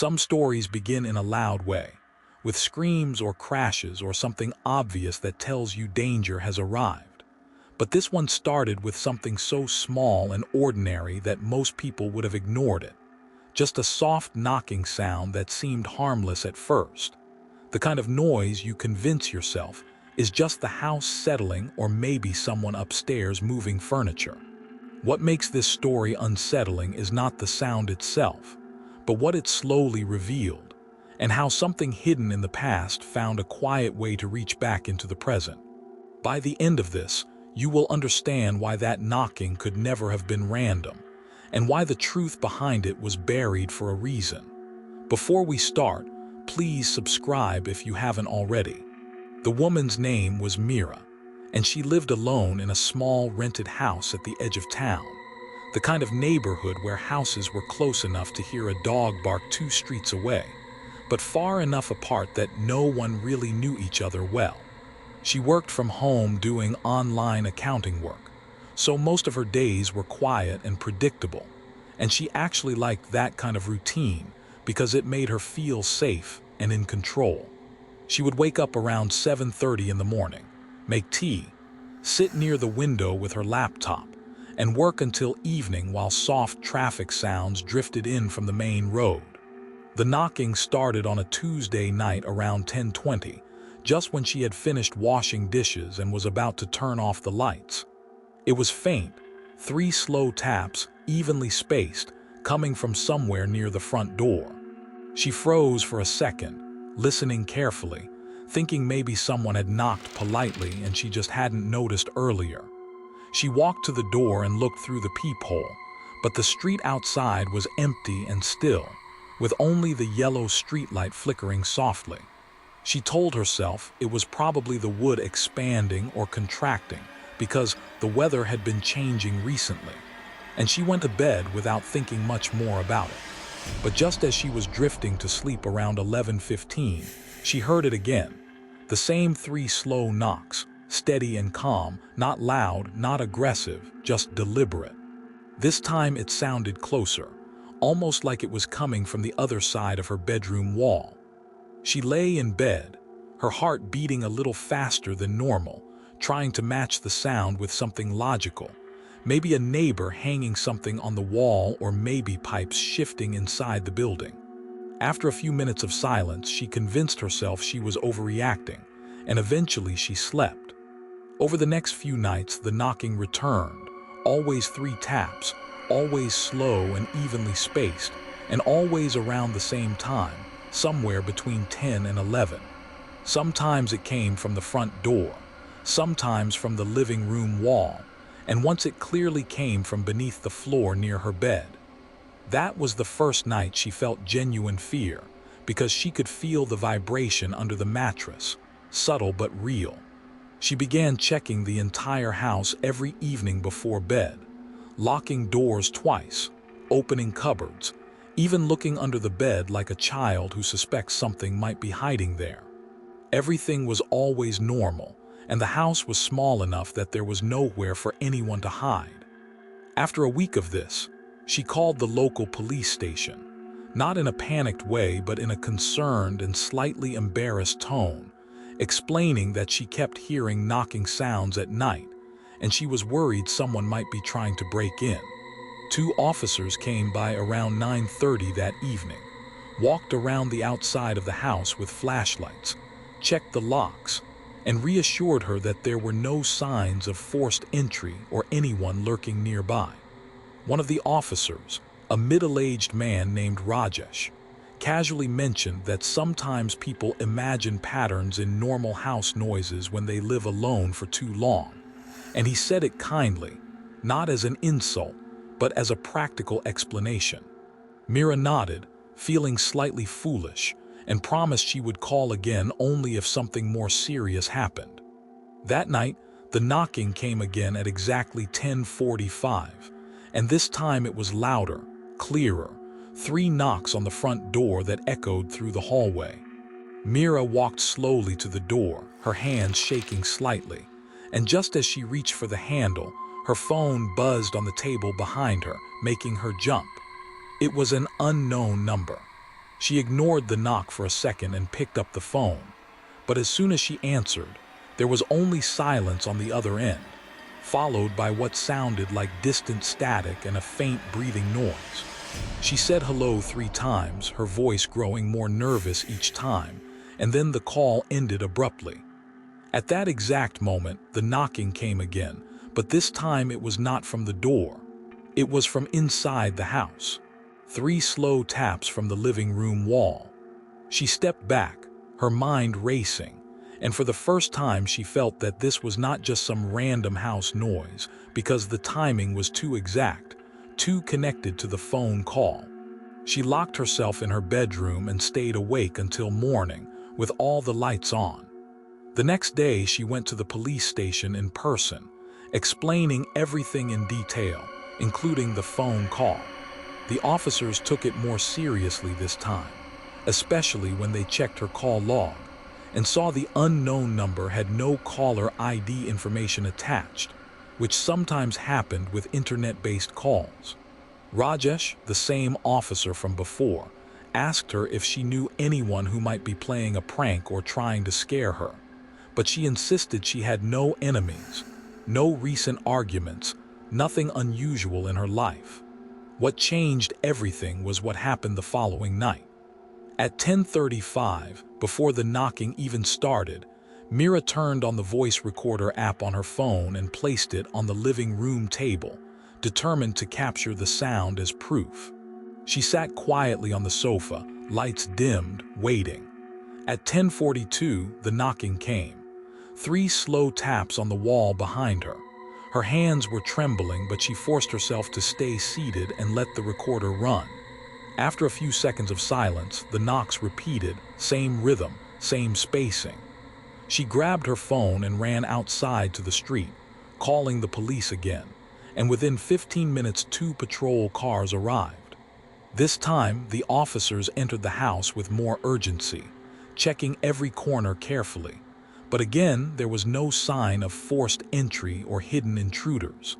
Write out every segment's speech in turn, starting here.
Some stories begin in a loud way, with screams or crashes or something obvious that tells you danger has arrived. But this one started with something so small and ordinary that most people would have ignored it. Just a soft knocking sound that seemed harmless at first. The kind of noise you convince yourself is just the house settling or maybe someone upstairs moving furniture. What makes this story unsettling is not the sound itself, but what it slowly revealed, and how something hidden in the past found a quiet way to reach back into the present. By the end of this, you will understand why that knocking could never have been random, and why the truth behind it was buried for a reason. Before we start, please subscribe if you haven't already. The woman's name was Mira, and she lived alone in a small rented house at the edge of town, the kind of neighborhood where houses were close enough to hear a dog bark 2 streets away, but far enough apart that no one really knew each other well. She worked from home doing online accounting work, so most of her days were quiet and predictable, and she actually liked that kind of routine because it made her feel safe and in control. She would wake up around 7:30 in the morning, make tea, sit near the window with her laptop, and work until evening while soft traffic sounds drifted in from the main road. The knocking started on a Tuesday night around 10:20, just when she had finished washing dishes and was about to turn off the lights. It was faint, 3 slow taps, evenly spaced, coming from somewhere near the front door. She froze for a second, listening carefully, thinking maybe someone had knocked politely and she just hadn't noticed earlier. She walked to the door and looked through the peephole, but the street outside was empty and still, with only the yellow streetlight flickering softly. She told herself it was probably the wood expanding or contracting because the weather had been changing recently, and she went to bed without thinking much more about it. But just as she was drifting to sleep around 11:15, she heard it again. The same 3 slow knocks, steady and calm, not loud, not aggressive, just deliberate. This time it sounded closer, almost like it was coming from the other side of her bedroom wall. She lay in bed, her heart beating a little faster than normal, trying to match the sound with something logical. Maybe a neighbor hanging something on the wall, or maybe pipes shifting inside the building. After a few minutes of silence, she convinced herself she was overreacting, and eventually she slept. Over the next few nights, the knocking returned, always 3 taps, always slow and evenly spaced, and always around the same time, somewhere between 10 and 11. Sometimes it came from the front door, sometimes from the living room wall, and once it clearly came from beneath the floor near her bed. That was the first night she felt genuine fear, because she could feel the vibration under the mattress, subtle but real. She began checking the entire house every evening before bed, locking doors twice, opening cupboards, even looking under the bed like a child who suspects something might be hiding there. Everything was always normal, and the house was small enough that there was nowhere for anyone to hide. After a week of this, she called the local police station, not in a panicked way but in a concerned and slightly embarrassed tone, explaining that she kept hearing knocking sounds at night, and she was worried someone might be trying to break in. 2 officers came by around 9:30 that evening, walked around the outside of the house with flashlights, checked the locks, and reassured her that there were no signs of forced entry or anyone lurking nearby. One of the officers, a middle-aged man named Rajesh, casually mentioned that sometimes people imagine patterns in normal house noises when they live alone for too long, and he said it kindly, not as an insult, but as a practical explanation. Mira nodded, feeling slightly foolish, and promised she would call again only if something more serious happened. That night, the knocking came again at exactly 10:45, and this time it was louder, clearer, 3 knocks on the front door that echoed through the hallway. Mira walked slowly to the door, her hands shaking slightly, and just as she reached for the handle, her phone buzzed on the table behind her, making her jump. It was an unknown number. She ignored the knock for a second and picked up the phone, but as soon as she answered, there was only silence on the other end, followed by what sounded like distant static and a faint breathing noise. She said hello 3 times, her voice growing more nervous each time, and then the call ended abruptly. At that exact moment, the knocking came again, but this time it was not from the door. It was from inside the house. 3 slow taps from the living room wall. She stepped back, her mind racing, and for the first time she felt that this was not just some random house noise, because the timing was too exact, too connected to the phone call. She locked herself in her bedroom and stayed awake until morning, with all the lights on. The next day she went to the police station in person, explaining everything in detail, including the phone call. The officers took it more seriously this time, especially when they checked her call log and saw the unknown number had no caller ID information attached, which sometimes happened with internet-based calls. Rajesh, the same officer from before, asked her if she knew anyone who might be playing a prank or trying to scare her, but she insisted she had no enemies, no recent arguments, nothing unusual in her life. What changed everything was what happened the following night. At 10:35, before the knocking even started, Mira turned on the voice recorder app on her phone and placed it on the living room table, determined to capture the sound as proof. She sat quietly on the sofa, lights dimmed, waiting. At 10:42, the knocking came. 3 slow taps on the wall behind her. Her hands were trembling, but she forced herself to stay seated and let the recorder run. After a few seconds of silence, the knocks repeated, same rhythm, same spacing. She grabbed her phone and ran outside to the street, calling the police again, and within 15 minutes 2 patrol cars arrived. This time, the officers entered the house with more urgency, checking every corner carefully. But again, there was no sign of forced entry or hidden intruders.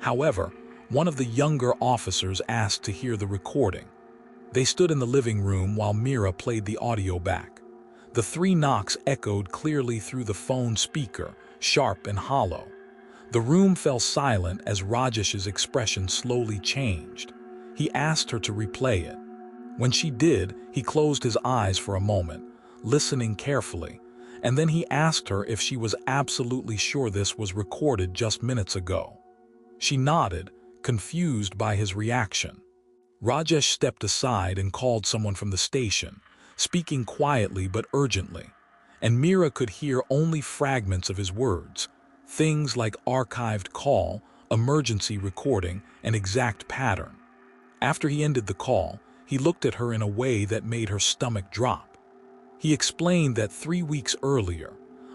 However, one of the younger officers asked to hear the recording. They stood in the living room while Mira played the audio back. The 3 knocks echoed clearly through the phone speaker, sharp and hollow. The room fell silent as Rajesh's expression slowly changed. He asked her to replay it. When she did, he closed his eyes for a moment, listening carefully, and then he asked her if she was absolutely sure this was recorded just minutes ago. She nodded, confused by his reaction. Rajesh stepped aside and called someone from the station, speaking quietly but urgently, and Mira could hear only fragments of his words, things like archived call, emergency recording, and exact pattern. After he ended the call, he looked at her in a way that made her stomach drop. He explained that 3 weeks earlier,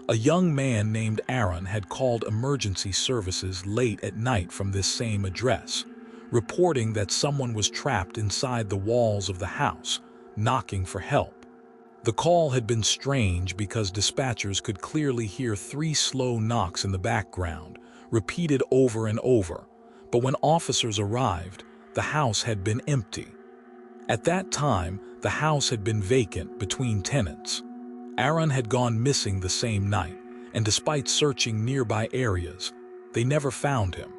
a young man named Aaron had called emergency services late at night from this same address, reporting that someone was trapped inside the walls of the house, knocking for help. The call had been strange because dispatchers could clearly hear 3 slow knocks in the background, repeated over and over, but when officers arrived, the house had been empty. At that time, the house had been vacant between tenants. Aaron had gone missing the same night, and despite searching nearby areas, they never found him.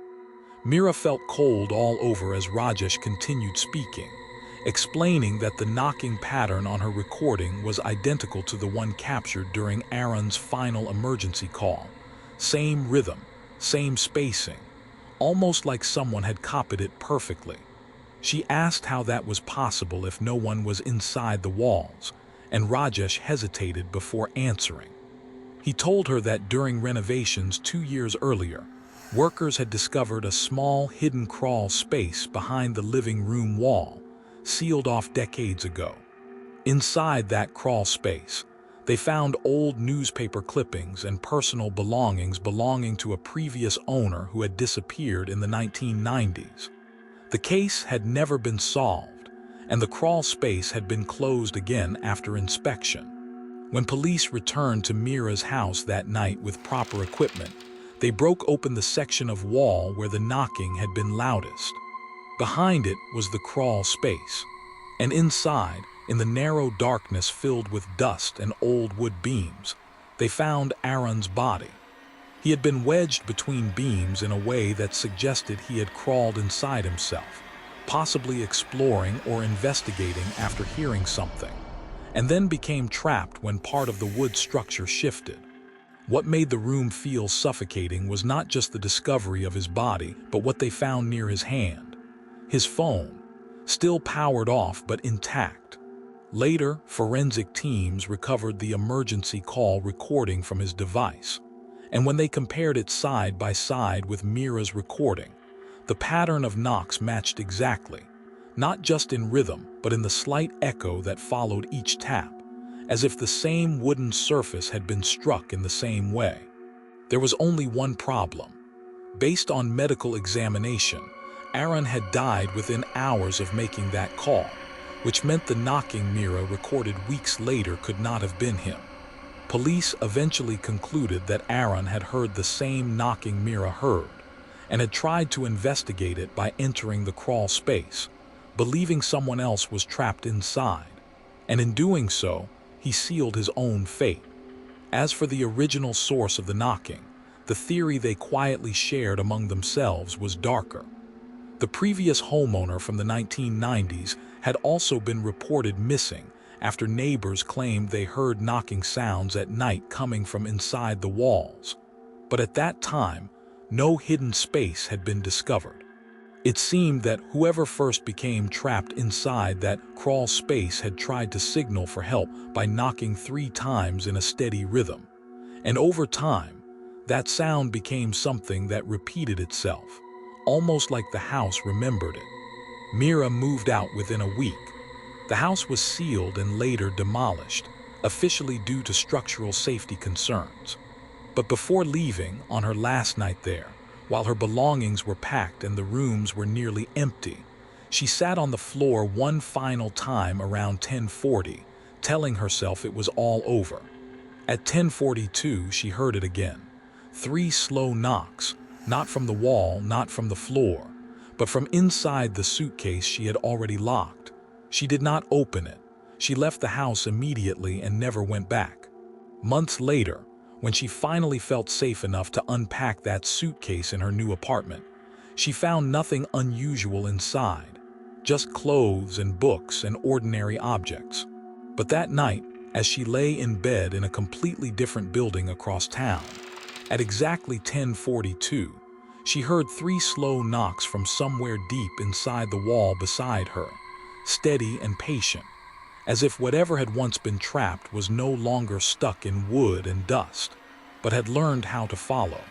Mira felt cold all over as Rajesh continued speaking, explaining that the knocking pattern on her recording was identical to the one captured during Aaron's final emergency call. Same rhythm, same spacing, almost like someone had copied it perfectly. She asked how that was possible if no one was inside the walls, and Rajesh hesitated before answering. He told her that during renovations 2 years earlier, workers had discovered a small hidden crawl space behind the living room wall, sealed off decades ago. Inside that crawl space, they found old newspaper clippings and personal belongings belonging to a previous owner who had disappeared in the 1990s. The case had never been solved, and the crawl space had been closed again after inspection. When police returned to Mira's house that night with proper equipment, they broke open the section of wall where the knocking had been loudest. Behind it was the crawl space, and inside, In the narrow darkness filled with dust and old wood beams, they found Aaron's body. He had been wedged between beams in a way that suggested he had crawled inside himself, possibly exploring or investigating after hearing something, and then became trapped when part of the wood structure shifted. What made the room feel suffocating was not just the discovery of his body, but what they found near his hand. His phone, still powered off but intact. Later, forensic teams recovered the emergency call recording from his device, and when they compared it side by side with Mira's recording, the pattern of knocks matched exactly, not just in rhythm, but in the slight echo that followed each tap, as if the same wooden surface had been struck in the same way. There was only one problem. Based on medical examination, Aaron had died within hours of making that call, which meant the knocking Mira recorded weeks later could not have been him. Police eventually concluded that Aaron had heard the same knocking Mira heard, and had tried to investigate it by entering the crawl space, believing someone else was trapped inside, and in doing so, he sealed his own fate. As for the original source of the knocking, the theory they quietly shared among themselves was darker. The previous homeowner from the 1990s had also been reported missing after neighbors claimed they heard knocking sounds at night coming from inside the walls. But at that time, no hidden space had been discovered. It seemed that whoever first became trapped inside that crawl space had tried to signal for help by knocking 3 times in a steady rhythm. And over time, that sound became something that repeated itself, almost like the house remembered it. Mira moved out within a week. The house was sealed and later demolished, officially due to structural safety concerns. But before leaving on her last night there, while her belongings were packed and the rooms were nearly empty, she sat on the floor one final time around 10:40, telling herself it was all over. At 10:42, she heard it again. 3 slow knocks, not from the wall, not from the floor, but from inside the suitcase she had already locked. She did not open it. She left the house immediately and never went back. Months later, when she finally felt safe enough to unpack that suitcase in her new apartment, she found nothing unusual inside, just clothes and books and ordinary objects. But that night, as she lay in bed in a completely different building across town, at exactly 10:42, she heard 3 slow knocks from somewhere deep inside the wall beside her, steady and patient, as if whatever had once been trapped was no longer stuck in wood and dust, but had learned how to follow.